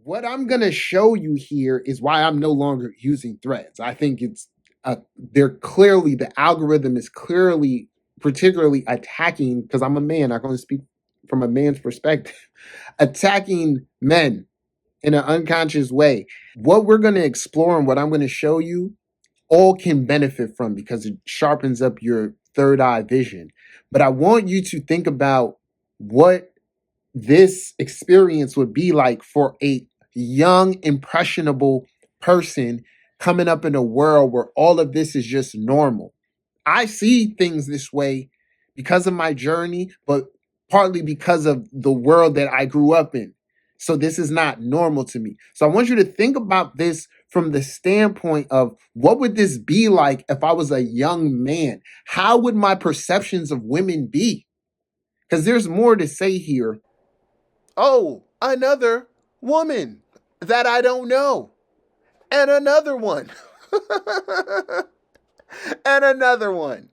What I'm going to show you here is why I'm no longer using threads. I think they're clearly, the algorithm is clearly particularly attacking, because I'm a man, I'm going to speak from a man's perspective, attacking men in an unconscious way. What we're going to explore and what I'm going to show you all can benefit from, because it sharpens up your third eye vision. But I want you to think about what this experience would be like for a young, impressionable person coming up in a world where all of this is just normal. I see things this way because of my journey, but partly because of the world that I grew up in. So this is not normal to me. So I want you to think about this from the standpoint of, what would this be like if I was a young man? How would my perceptions of women be? Because there's more to say here. Oh, another woman that I don't know. And another one. And another one.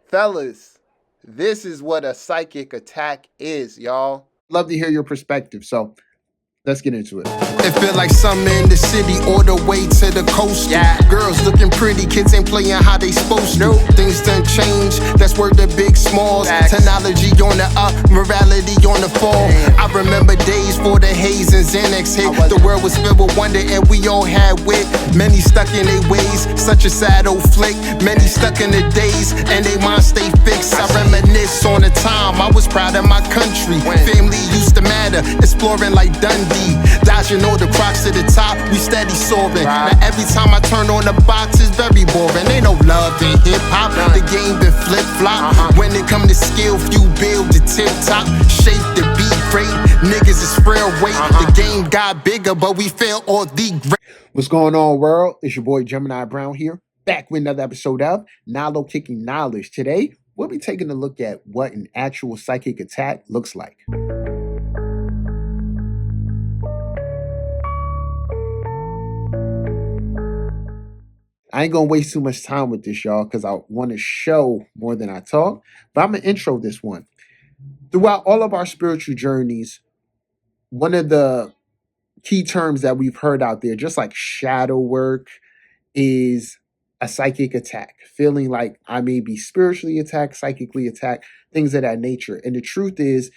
Fellas, this is what a psychic attack is, y'all. Love to hear your perspective. So let's get into it. It feel like summer in the city or the way to the coast. Yeah. Girls looking pretty, kids ain't playing how they supposed to. Things done change, that's where the big smalls. Technology on the up, morality on the fall. I remember days for the haze and Xanax hit. The world was filled with wonder and we all had wit. Many stuck in their ways, such a sad old flick. Many stuck in the days and they mind stay fixed. I reminisce on the time I was proud of my country. Family used to matter, exploring like Dundee. Dodging all the crocs to the top, we steady soaring. Now every time I turn on the box, it's very boring. Ain't no love in hip-hop, the game been flip-flop. When it come to skill, few build the tip-top. Shape the beat great, niggas is frail weight. The game got bigger, but we fail all the great. What's going on, world? It's your boy Gemini Brown here, back with another episode of Nalo Kicking Knowledge. Today, we'll be taking a look at what an actual psychic attack looks like. I ain't gonna waste too much time with this, y'all, because I want to show more than I talk. But I'm gonna intro this one. Throughout all of our spiritual journeys, one of the key terms that we've heard out there, just like shadow work, is a psychic attack. Feeling like I may be spiritually attacked, psychically attacked, things of that nature. And the truth is,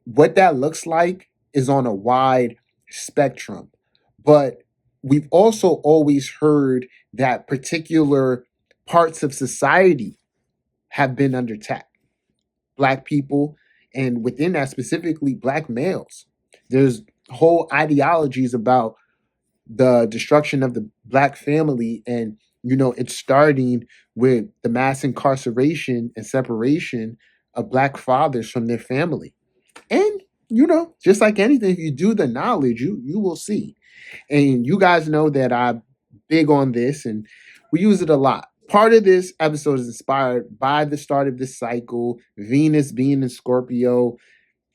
what that looks like is on a wide spectrum. But we've also always heard that particular parts of society have been under attack. Black people, and within that specifically, Black males. There's whole ideologies about the destruction of the Black family, and it's starting with the mass incarceration and separation of Black fathers from their family. And just like anything, if you do the knowledge, you will see. And you guys know that I'm big on this and we use it a lot. Part of this episode is inspired by the start of this cycle, Venus being in Scorpio,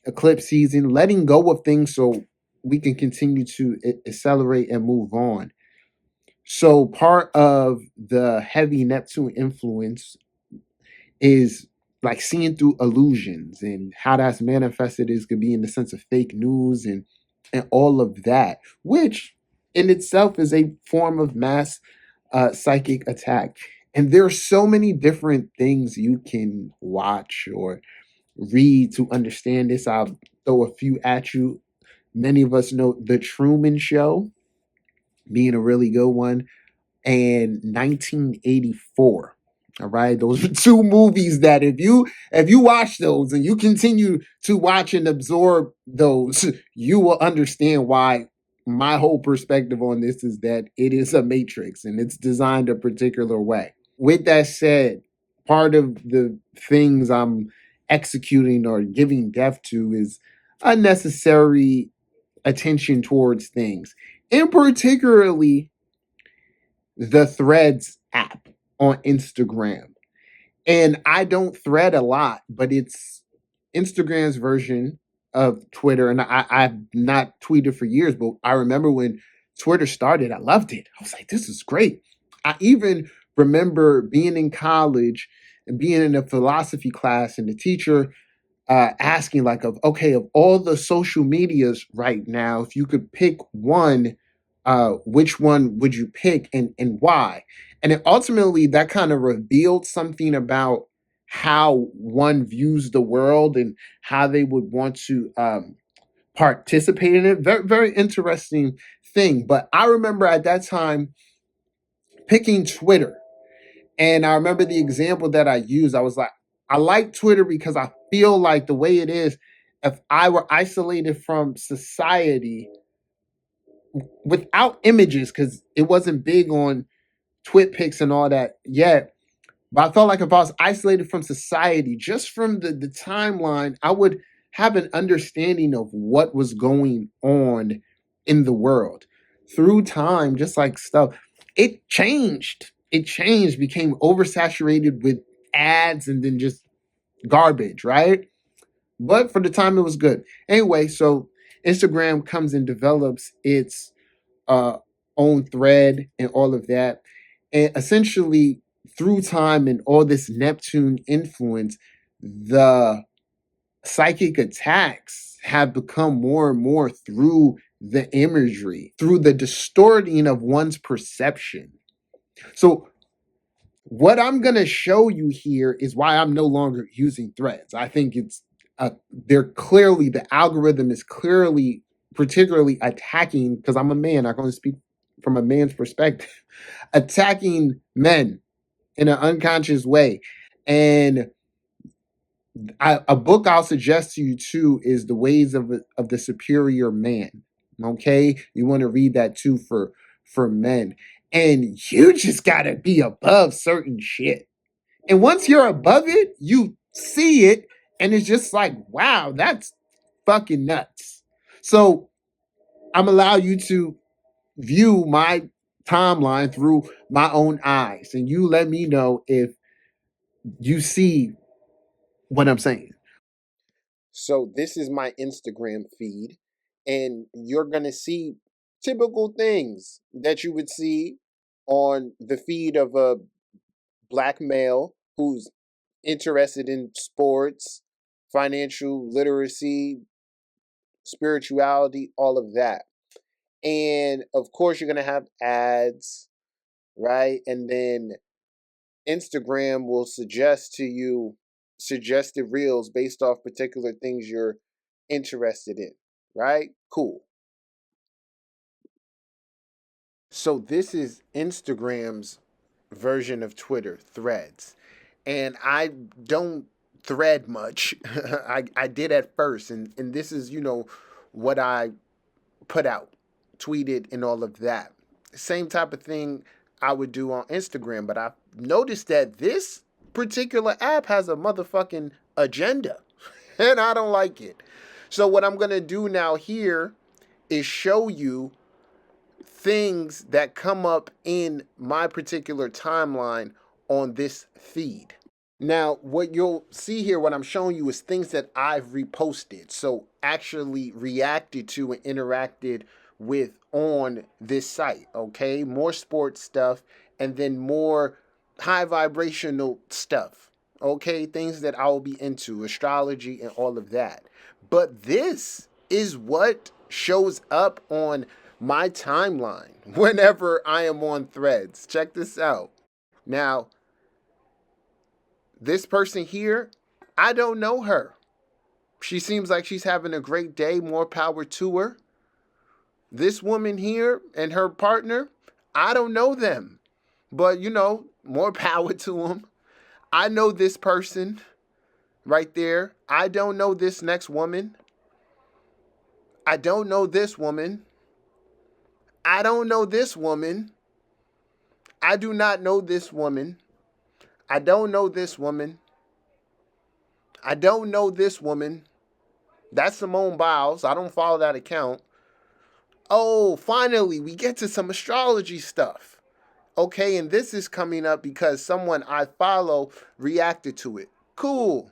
eclipse season, letting go of things so we can continue to accelerate and move on. So part of the heavy Neptune influence is like seeing through illusions, and how that's manifested is could be in the sense of fake news and all of that, which in itself is a form of mass psychic attack. And there are so many different things you can watch or read to understand this. I'll throw a few at you. Many of us know The Truman Show being a really good one, and 1984. All right, those are two movies that if you watch those and you continue to watch and absorb those, you will understand why my whole perspective on this is that it is a matrix and it's designed a particular way. With that said, part of the things I'm executing or giving depth to is unnecessary attention towards things, and particularly the Threads app on Instagram. And I don't thread a lot, but it's Instagram's version of Twitter. And I've not tweeted for years, but I remember when Twitter started, I loved it. I was like, this is great. I even remember being in college and being in a philosophy class, and the teacher asking like, of all the social medias right now, if you could pick one, which one would you pick and why? And it ultimately that kind of revealed something about how one views the world and how they would want to participate in it. Very, very interesting thing. But I remember at that time picking Twitter. And I remember the example that I used. I was like, I like Twitter because I feel like the way it is, if I were isolated from society without images, because it wasn't big on twit pics and all that yet. But I felt like if I was isolated from society, just from the timeline, I would have an understanding of what was going on in the world. Through time, just like stuff, it changed. It changed, became oversaturated with ads and then just garbage, right? But for the time, it was good. Anyway, so Instagram comes and develops its uh, own thread and all of that. And essentially, through time and all this Neptune influence, the psychic attacks have become more and more through the imagery, through the distorting of one's perception. So, what I'm going to show you here is why I'm no longer using threads. I think they're clearly, the algorithm is clearly particularly attacking, because I'm a man, I'm going to speak from a man's perspective, attacking men in an unconscious way. And a book I'll suggest to you too is The Ways of the Superior Man. Okay, you want to read that too for men. And you just gotta be above certain shit. And once you're above it, you see it, and it's just like, wow, that's fucking nuts. So I'm allow you to view my timeline through my own eyes, and you let me know if you see what I'm saying. So this is my Instagram feed, and you're gonna see typical things that you would see on the feed of a black male who's interested in sports, financial literacy, spirituality, all of that. And of course, you're gonna have ads, right? And then Instagram will suggest to you suggested reels based off particular things you're interested in, right? Cool. So this is Instagram's version of Twitter, Threads. And I don't thread much. I did at first, and this is, what I put out, tweeted, and all of that. Same type of thing I would do on Instagram, but I noticed that this particular app has a motherfucking agenda, and I don't like it. So what I'm gonna do now here is show you things that come up in my particular timeline on this feed. Now, what you'll see here, what I'm showing you is things that I've reposted. So actually reacted to and interacted with on this site, okay? More sports stuff and then more high vibrational stuff, okay? Things that I'll be into, astrology and all of that. But this is what shows up on my timeline whenever I am on Threads. Check this out. Now, this person here, I don't know her. She seems like she's having a great day. More power to her. This woman here and her partner, I don't know them. But, more power to them. I know this person right there. I don't know this next woman. I don't know this woman. I don't know this woman. I do not know this woman. I don't know this woman. I don't know this woman. That's Simone Biles. I don't follow that account. Oh, finally, we get to some astrology stuff. Okay, and this is coming up because someone I follow reacted to it. Cool.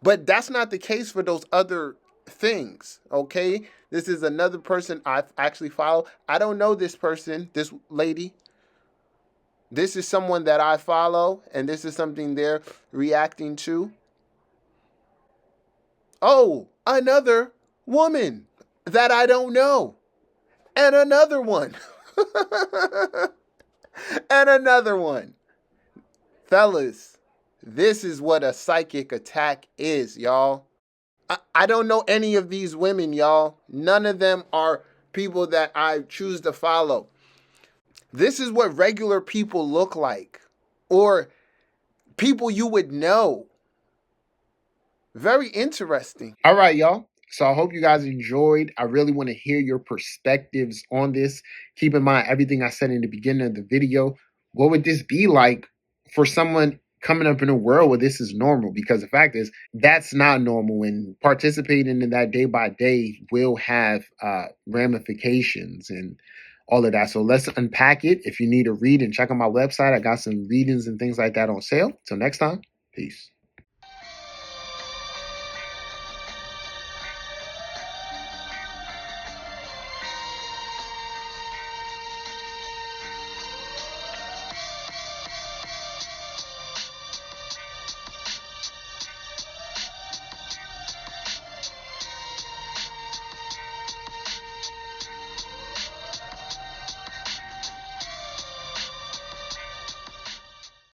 But that's not the case for those other things, okay? This is another person I actually follow. I don't know this person, this lady. This is someone that I follow, and this is something they're reacting to. Oh, another woman that I don't know. And another one. And another one. Fellas, this is what a psychic attack is, y'all. I don't know any of these women, y'all. None of them are people that I choose to follow. This is what regular people look like, or people you would know. Very interesting. All right, y'all. So I hope you guys enjoyed. I really want to hear your perspectives on this. Keep in mind everything I said in the beginning of the video. What would this be like for someone coming up in a world where this is normal? Because the fact is, that's not normal, and participating in that day by day will have ramifications and all of that. So let's unpack it. If you need a read and check out my website, I got some readings and things like that on sale. Till next time, peace.